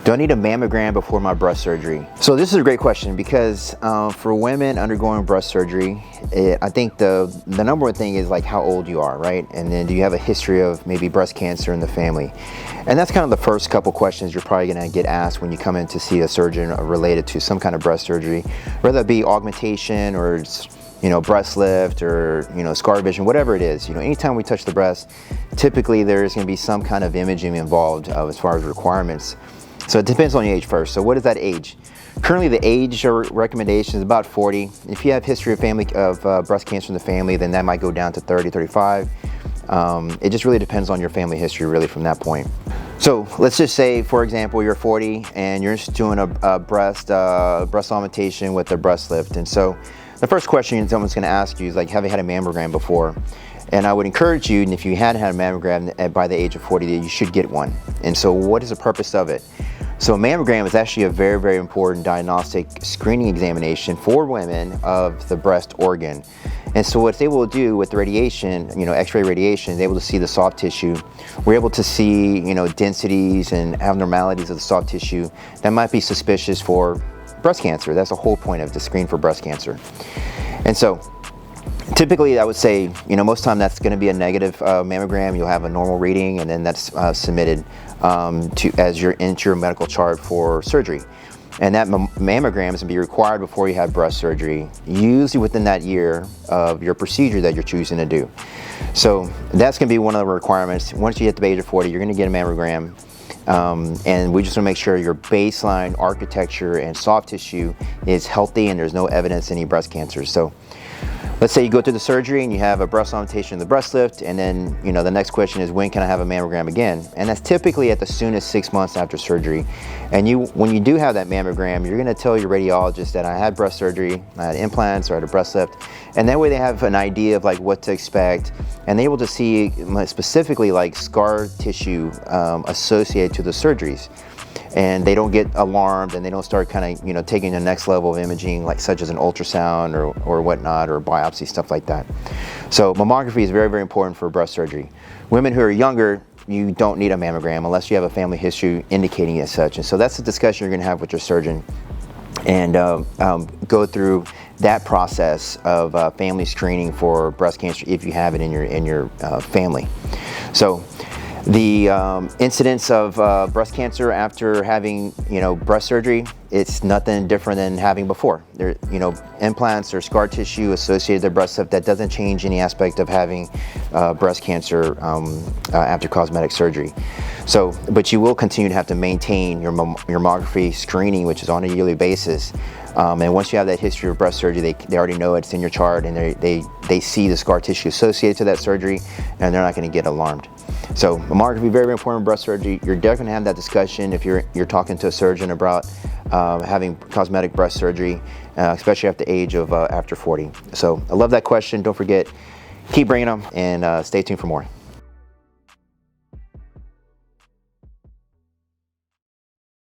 Do I need a mammogram before my breast surgery? So this is a great question because for women undergoing breast surgery, I think the number one thing is like how old you are, right? And then do you have a history of maybe breast cancer in the family? And that's kind of the first couple questions you're probably gonna get asked when you come in to see a surgeon related to some kind of breast surgery, whether it be augmentation or breast lift or scar vision, whatever it is. Anytime we touch the breast, typically there's going to be some kind of imaging involved as far as requirements. So it depends on the age first. So what is that age? Currently the age recommendation is about 40. If you have history of breast cancer in the family, then that might go down to 30, 35. It just really depends on your family history really from that point. So let's just say, for example, you're 40 and you're just doing a breast augmentation with a breast lift. And so the first question someone's going to ask you is like, have you had a mammogram before? And I would encourage you, and if you hadn't had a mammogram by the age of 40, that you should get one. And so what is the purpose of it? So a mammogram is actually a very, very important diagnostic screening examination for women of the breast organ. And so what it's able to do with the radiation, X-ray radiation, is able to see the soft tissue. We're able to see, densities and abnormalities of the soft tissue that might be suspicious for breast cancer. That's the whole point of the screen for breast cancer. And so typically I would say, most time that's going to be a negative mammogram. You'll have a normal reading and then that's submitted as your into your medical chart for surgery. And that mammogram is going to be required before you have breast surgery, usually within that year of your procedure that you're choosing to do. So that's going to be one of the requirements. Once you hit the age of 40, you're going to get a mammogram. And we just want to make sure your baseline architecture and soft tissue is healthy and there's no evidence of any breast cancer. So let's say you go through the surgery and you have a breast augmentation and the breast lift, and then the next question is, when can I have a mammogram again? And that's typically at the soonest 6 months after surgery. And when you do have that mammogram, you're going to tell your radiologist that I had breast surgery, I had implants, or I had a breast lift, and that way they have an idea of like what to expect, and they're able to see specifically like scar tissue associated to the surgeries. And they don't get alarmed and they don't start kind of taking the next level of imaging, like such as an ultrasound or whatnot, or biopsy, stuff like that. So mammography is very, very important for breast surgery. Women who are younger, you don't need a mammogram unless you have a family history indicating as such. And so that's the discussion you're going to have with your surgeon, and go through that process of family screening for breast cancer if you have it in your family. So the incidence of breast cancer after having breast surgery, it's nothing different than having before. There, implants or scar tissue associated with the breast lift, that doesn't change any aspect of having breast cancer after cosmetic surgery. So, but you will continue to have to maintain your mammography screening, which is on a yearly basis. And once you have that history of breast surgery, they already know it's in your chart, and they see the scar tissue associated to that surgery, and they're not going to get alarmed. So mammography, very, very important in breast surgery. You're definitely going to have that discussion if you're talking to a surgeon about having cosmetic breast surgery, especially at the age of after 40. So I love that question. Don't forget, keep bringing them, and stay tuned for more.